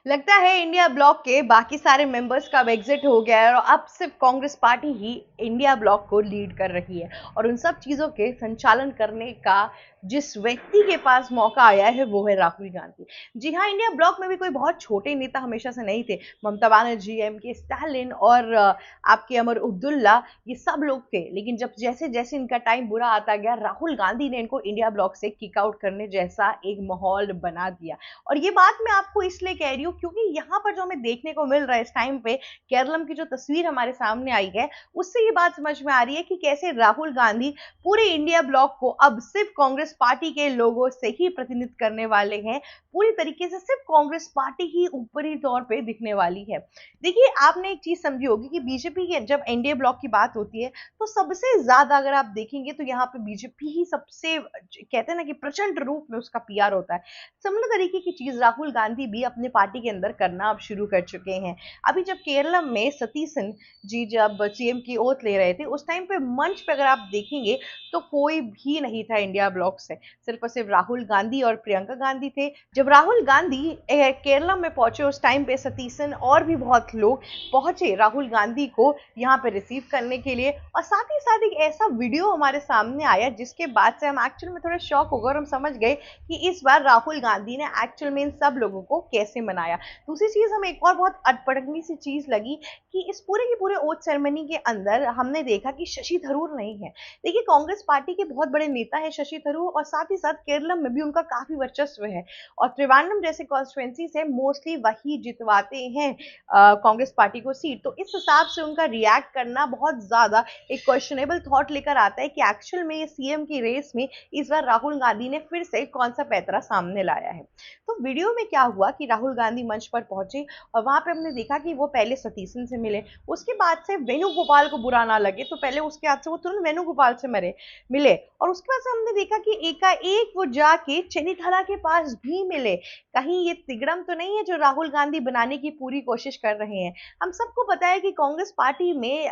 लगता है India block के बाकी सारे मेंबर्स का अब एग्जिट हो गया है और अब सिर्फ कांग्रेस पार्टी ही इंडिया ब्लॉक को लीड कर रही है और उन सब चीजों के संचालन करने का जिस व्यक्ति के पास मौका आया है वो है राहुल गांधी। जी हाँ, इंडिया ब्लॉक में भी कोई बहुत छोटे नेता हमेशा से नहीं थे। ममता बनर्जी, एम.के. स्टालिन और आपके अमर अब्दुल्ला, ये सब लोग थे। लेकिन जब जैसे जैसे इनका टाइम बुरा आता गया, राहुल गांधी ने इनको इंडिया ब्लॉक से किक आउट करने जैसा एक माहौल बना दिया। और ये बात मैं आपको इसलिए कह रही हूँ क्योंकि यहाँ पर जो हमें देखने को मिल रहा है इस टाइम पे, केरलम की जो तस्वीर हमारे सामने आई है, उससे ये बात समझ में आ रही है कि कैसे राहुल गांधी पूरे इंडिया ब्लॉक को अब सिर्फ कांग्रेस पार्टी के लोगों से ही प्रतिनिधित्व करने वाले हैं। पूरी तरीके से सिर्फ कांग्रेस पार्टी ही ऊपरी तौर पे दिखने वाली है। देखिए, आपने एक चीज समझी होगी कि बीजेपी के जब एनडीए ब्लॉक की बात होती है तो सबसे ज्यादा अगर आप देखेंगे तो यहाँ पे बीजेपी ही सबसे, कहते हैं ना कि प्रचंड रूप में उसका पीआर होता है। सिमिलर तरीके की चीज राहुल गांधी भी अपने पार्टी के अंदर करना अब शुरू कर चुके हैं। अभी जब केरलम में सतीसन जी जब सीएम की ओथ ले रहे थे, उस टाइम पे मंच पे अगर आप देखेंगे तो कोई भी नहीं था इंडिया ब्लॉक से, सिर्फ और सिर्फ राहुल गांधी और प्रियंका गांधी थे। जब राहुल गांधी केरला में पहुंचे उस टाइम पे सतीसन और भी बहुत लोग पहुंचे राहुल गांधी को यहाँ पे रिसीव करने के लिए, और साथ ही साथ एक ऐसा वीडियो हमारे सामने आया जिसके बाद से हम एक्चुअल में थोड़ा शॉक हो गए और हम समझ गए कि इस बार राहुल गांधी ने एक्चुअल में इन सब लोगों को कैसे मनाया। दूसरी चीज हमें एक और बहुत अटपटनी सी चीज लगी कि इस पूरे के पूरे ओथ सेरेमनी के अंदर हमने देखा कि शशि थरूर नहीं है। देखिए, कांग्रेस पार्टी के बहुत बड़े नेता है शशि थरूर और साथ ही साथ केरलम में भी उनका काफी वर्चस्व है और त्रिवांड्रम जैसे कॉन्स्टिट्युएंसी से मोस्टली वही जितवाते हैं कांग्रेस पार्टी को सीट। तो इस हिसाब से उनका रिएक्ट करना बहुत ज्यादा एक क्वेश्चनेबल थॉट लेकर आता है कि एक्चुअल में ये सीएम की रेस में इस बार राहुल गांधी ने फिर से कौन सा पैतरा सामने लाया है। तो वीडियो में क्या हुआ कि राहुल गांधी मंच पर पहुंचे और वहां पे हमने देखा कि वो पहले सतीशन से मिले, उसके बाद से वेणुगोपाल को बुरा ना लगे तो पहले उसके हाथ से वो तुरंत वेणुगोपाल से मिले और उसके बाद से हमने देखा कि एकाएक वो जाके चेन्नीथला के पास भी मिले। कहीं ये तिगड़म तो नहीं है जो राहुल गांधी बनाने की पूरी कोशिश कर रहे हैं। हम सबको पता है कि कांग्रेस पार्टी में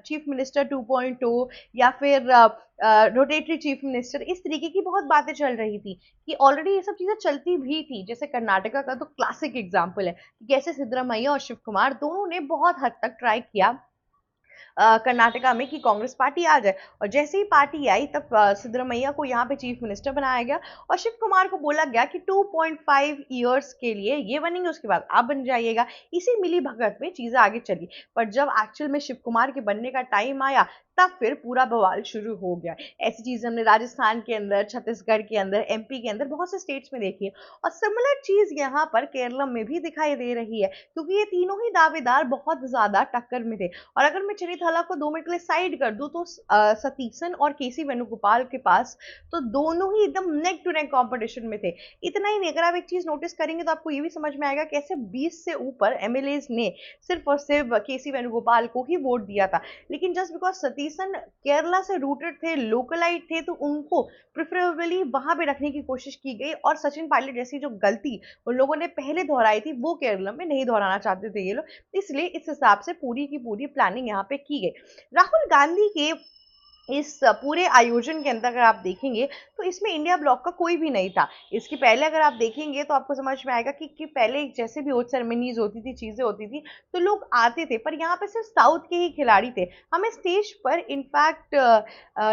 चीफ मिनिस्टर 2.0 या फिर रोटेटरी चीफ मिनिस्टर, इस तरीके की बहुत बातें चल रही थी कि ऑलरेडी ये सब चीजें चलती भी थी। जैसे कर्नाटका का तो क्लासिक एग्जाम्पल है कि कैसे सिद्धरामैया और शिव कुमार दोनों ने बहुत हद तक ट्राई किया कर्नाटका में कि कांग्रेस पार्टी आ जाए, और जैसे ही पार्टी आई तब सिद्धरामैया को यहाँ पे चीफ मिनिस्टर बनाया गया और शिव कुमार को बोला गया कि 2.5 ईयर्स के लिए ये बनेंगे, उसके बाद आप बन जाइएगा। इसी मिली भगत में चीजें आगे चली। पर जब एक्चुअल में शिव कुमार के बनने का टाइम आया तब फिर पूरा बवाल शुरू हो गया। ऐसी चीज हमने राजस्थान के अंदर, छत्तीसगढ़ के अंदर, एमपी के अंदर बहुत से स्टेट्स में देखी है और सिमिलर चीज यहाँ पर केरलम में भी दिखाई दे रही है क्योंकि ये तीनों ही दावेदार बहुत ज्यादा टक्कर में थे। और अगर मैं चेन्नीथला को 2 मिनट के लिए साइड कर दूं तो सतीशन और केसी वेणुगोपाल के पास तो दोनों ही एकदम नेक टू नेक कॉम्पिटिशन में थे। इतना ही नहीं, अगर आप एक चीज नोटिस करेंगे तो आपको ये भी समझ में आएगा कैसे 20 से ऊपर एमएलए ने सिर्फ और सिर्फ केसी वेणुगोपाल को ही वोट दिया था। लेकिन जस्ट बिकॉज सतीशन केरला से रूटेड थे, लोकलाइट थे, तो उनको प्रिफरेबली वहां पे रखने की कोशिश की गई और सचिन पायलट जैसी जो गलती उन लोगों ने पहले दोहराई थी वो केरला में नहीं दोहराना चाहते थे ये लोग, इसलिए इस हिसाब से पूरी की पूरी प्लानिंग यहाँ पे की गई। राहुल गांधी के इस पूरे आयोजन के अंदर अगर आप देखेंगे तो इसमें इंडिया ब्लॉक का कोई भी नहीं था। इसके पहले अगर आप देखेंगे तो आपको समझ में आएगा कि पहले जैसे भी ओथ सेरेमनीज होती थी, चीजें होती थी, तो लोग आते थे, पर यहाँ पे सिर्फ साउथ के ही खिलाड़ी थे। हमें स्टेज पर इनफैक्ट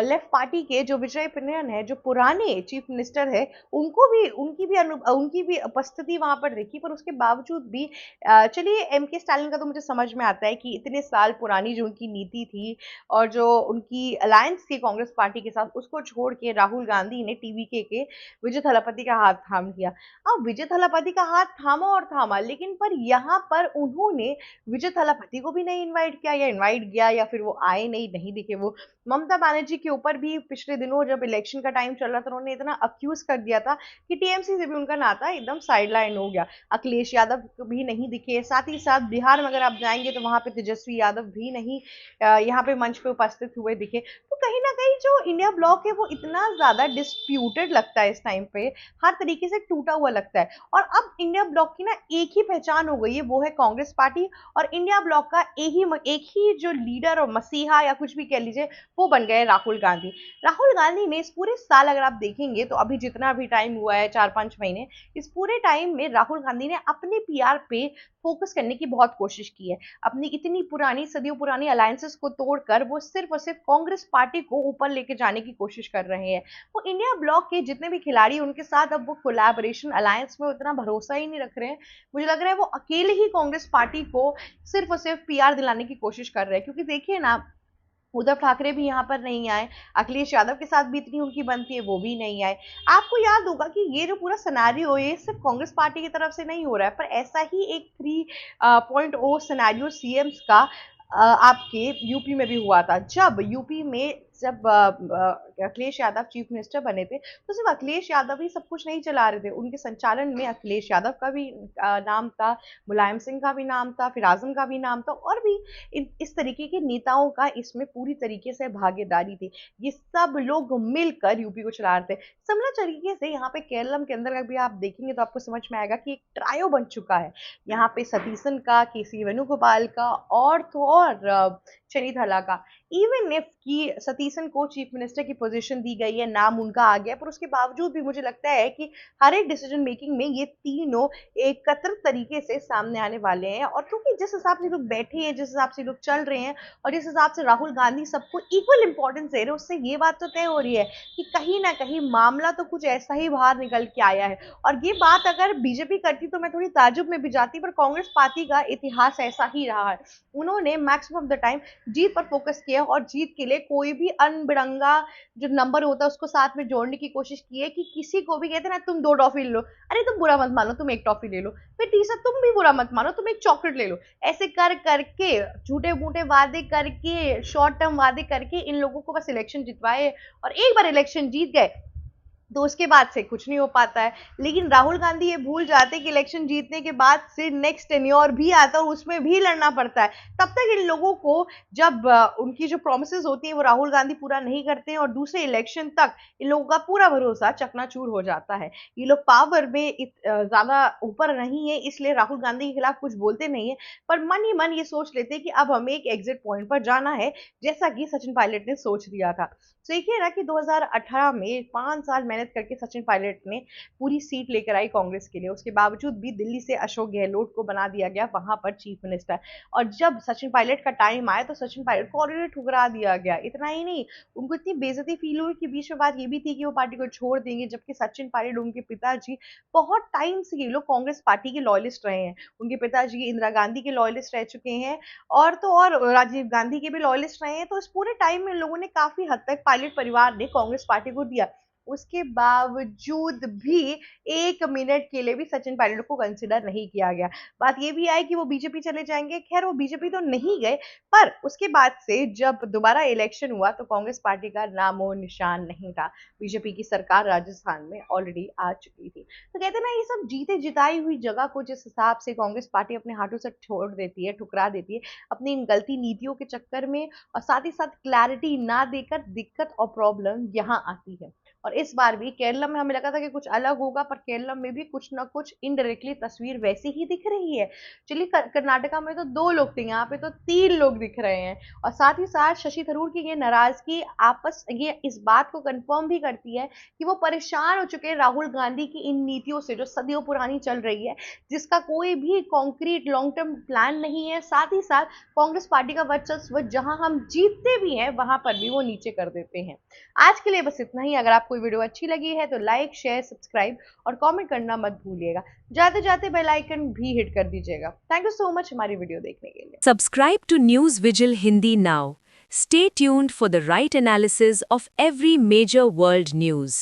लेफ्ट पार्टी के जो विजय पिनियन है, जो पुराने चीफ मिनिस्टर है, उनकी भी उपस्थिति वहां पर देखी। पर उसके बावजूद भी चलिए, एम.के. स्टालिन का तो मुझे समझ में आता है कि इतने साल पुरानी जो उनकी नीति थी और जो उनकी अलायंस थी कांग्रेस पार्टी के साथ, उसको छोड़ के राहुल गांधी ने टीवीके के विजय थलापति का हाथ थाम लिया। अब विजय थलापति का हाथ थामा और थामा, लेकिन पर यहाँ पर उन्होंने विजय थलापति को भी नहीं इनवाइट किया, या इनवाइट किया या फिर वो आए नहीं दिखे वो। ममता बनर्जी के ऊपर भी पिछले दिनों जब इलेक्शन का टाइम चल रहा था उन्होंने इतना अक्यूज कर दिया था कि टीएमसी से भी उनका नाता एकदम साइडलाइन हो गया। अखिलेश यादव भी नहीं दिखे। साथ ही साथ बिहार में अगर आप जाएंगे तो वहां पे तेजस्वी यादव भी नहीं यहाँ पे मंच पे उपस्थित हुए दिखे। तो कहीं ना कहीं जो इंडिया ब्लॉक है वो इतना ज्यादा डिस्प्यूटेड लगता है इस टाइम पे, हर तरीके से टूटा हुआ लगता है। और अब इंडिया ब्लॉक की ना एक ही पहचान हो गई है, वो है कांग्रेस पार्टी। और इंडिया ब्लॉक का एक ही जो लीडर और मसीहा या कुछ भी कह लीजिए, वो बन गए राहुल गांधी। राहुल गांधी ने इस पूरे साल अगर आप देखेंगे तो अभी जितना भी टाइम हुआ है, 4-5 महीने, इस पूरे टाइम में राहुल गांधी ने अपने पीआर पे फोकस करने की बहुत कोशिश की है। अपनी इतनी पुरानी, सदियों पुरानी अलायंसेस को तोड़कर वो सिर्फ और सिर्फ कांग्रेस पार्टी को ऊपर लेके जाने की कोशिश कर रहे हैं। वो इंडिया ब्लॉक के जितने भी खिलाड़ी उनके साथ अब वो कोलैबोरेशन अलायंस में उतना भरोसा ही नहीं रख रहे हैं। मुझे लग रहा है वो अकेले ही कांग्रेस पार्टी को सिर्फ और सिर्फ पीआर दिलाने की कोशिश कर रहे हैं। क्योंकि देखिए ना, उद्धव ठाकरे भी यहाँ पर नहीं आए, अखिलेश यादव के साथ भी इतनी उनकी बनती है, वो भी नहीं आए। आपको याद होगा कि ये जो पूरा सिनेरियो है, ये सिर्फ कांग्रेस पार्टी की तरफ से नहीं हो रहा है, पर ऐसा ही एक 3.0 सिनेरियो सीएम्स का आपके यूपी में भी हुआ था। जब यूपी में जब अखिलेश यादव चीफ मिनिस्टर बने थे, तो सिर्फ अखिलेश यादव ही सब कुछ नहीं चला रहे थे। उनके संचालन में अखिलेश यादव का भी नाम था, मुलायम सिंह का भी नाम था, फिर आजम का भी नाम था, और भी इस तरीके के नेताओं का इसमें पूरी तरीके से भागीदारी थी। ये सब लोग मिलकर यूपी को चला रहे थे। सिमिलर तरीके से यहाँ पे केरलम के अंदर भी आप देखेंगे तो आपको समझ में आएगा कि एक ट्रायो बन चुका है। यहाँ पे सतीसन का, केसी वेणुगोपाल का, और तो और शनिधला का। इवन इफ की सतीसन को चीफ मिनिस्टर की पोजीशन दी गई है, नाम उनका आ गया, पर उसके बावजूद भी मुझे लगता है कि हर एक डिसीजन मेकिंग में ये तीनों एकत्र तरीके से सामने आने वाले हैं। और क्योंकि जिस हिसाब से लोग बैठे हैं, जिस हिसाब से लोग चल रहे हैं, और जिस हिसाब से राहुल गांधी सबको इक्वल इंपॉर्टेंस दे रहे हैं, उससे ये बात तो तय हो रही है कि कहीं ना कहीं मामला तो कुछ ऐसा ही बाहर निकल के आया है। और ये बात अगर बीजेपी करती तो मैं थोड़ी ताजुब में भी जाती, पर कांग्रेस पार्टी का इतिहास ऐसा ही रहा है। उन्होंने मैक्सिमम ऑफ द टाइम जीत पर फोकस किया, और जीत के लिए कोई भी अनबिरंगा जो नंबर होता है उसको साथ में जोड़ने की कोशिश की है। कि किसी को भी कहते ना, तुम 2 टॉफी ले लो, अरे तुम बुरा मत मानो, तुम 1 टॉफी ले लो, फिर तीसरा तुम भी बुरा मत मानो, तुम एक चॉकलेट ले लो। ऐसे कर करके, झूठे मूठे वादे करके, शॉर्ट टर्म वादे करके इन लोगों को बस इलेक्शन जितवाए, और एक बार इलेक्शन जीत गए तो उसके बाद से कुछ नहीं हो पाता है। लेकिन राहुल गांधी ये भूल जाते कि इलेक्शन जीतने के बाद से नेक्स्ट टेन्योर भी आता है, और उसमें भी लड़ना पड़ता है। तब तक इन लोगों को, जब उनकी जो प्रोमिसेस होती है वो राहुल गांधी पूरा नहीं करते हैं, और दूसरे इलेक्शन तक इन लोगों का पूरा भरोसा चकनाचूर हो जाता है। ये लोग पावर में ज्यादा ऊपर नहीं है, इसलिए राहुल गांधी के खिलाफ कुछ बोलते नहीं है, पर मन ही मन ये सोच लेते हैं कि अब हमें एक एग्जिट पॉइंट पर जाना है, जैसा कि सचिन पायलट ने सोच लिया था। देखिए ना कि 2018 में 5 साल मेहनत करके सचिन पायलट ने पूरी सीट लेकर आई कांग्रेस के लिए। उसके बावजूद भी दिल्ली से अशोक गहलोत को बना दिया गया वहां पर चीफ मिनिस्टर। और जब सचिन पायलट का टाइम आया तो सचिन पायलट को ऑलरेडी ठुकरा दिया गया। इतना ही नहीं, उनको इतनी बेइज्जती फील हुई कि बीच में बात ये भी थी कि वो पार्टी को छोड़ देंगे, जबकि सचिन पायलट, उनके पिताजी, बहुत टाइम से ये लोग कांग्रेस पार्टी के लॉयलिस्ट रहे हैं। उनके पिताजी इंदिरा गांधी के लॉयलिस्ट रह चुके हैं, और तो और राजीव गांधी के भी लॉयलिस्ट रहे हैं। तो इस पूरे टाइम में लोगों ने काफी हद तक पायलट परिवार ने कांग्रेस पार्टी को दिया। उसके बावजूद भी 1 मिनट के लिए भी सचिन पायलट को कंसिडर नहीं किया गया। बात ये भी आई कि वो बीजेपी चले जाएंगे। खैर, वो बीजेपी तो नहीं गए, पर उसके बाद से जब दोबारा इलेक्शन हुआ तो कांग्रेस पार्टी का नामो निशान नहीं था। बीजेपी की सरकार राजस्थान में ऑलरेडी आ चुकी थी। तो कहते ना, ये सब जीते जिताई हुई जगह को जिस हिसाब से कांग्रेस पार्टी अपने हाथों से छोड़ देती है, ठुकरा देती है अपनी इन गलती नीतियों के चक्कर में, और साथ ही साथ क्लैरिटी ना देकर, दिक्कत और प्रॉब्लम यहाँ आती है। और इस बार भी केरला में हमें लगा था कि कुछ अलग होगा, पर केरला में भी कुछ ना कुछ इनडायरेक्टली तस्वीर वैसी ही दिख रही है। चलिए, कर्नाटका में तो 2 लोग थे, यहाँ पे तो 3 लोग दिख रहे हैं। और साथ ही साथ शशि थरूर की ये नाराजगी ये इस बात को कंफर्म भी करती है कि वो परेशान हो चुके हैं राहुल गांधी की इन नीतियों से, जो सदियों पुरानी चल रही है, जिसका कोई भी कॉन्क्रीट लॉन्ग टर्म प्लान नहीं है। साथ ही साथ कांग्रेस पार्टी का वर्चस्व जहां हम जीतते भी हैं, वहां पर भी वो नीचे कर देते हैं। आज के लिए बस इतना ही। अगर आपको वीडियो अच्छी लगी है तो लाइक, शेयर, सब्सक्राइब और कमेंट करना मत भूलिएगा। जाते जाते बेल आइकन भी हिट कर दीजिएगा। थैंक यू सो मच हमारी वीडियो देखने के लिए। Subscribe to News Vigil Hindi now. Stay tuned for the right analysis of every major world news.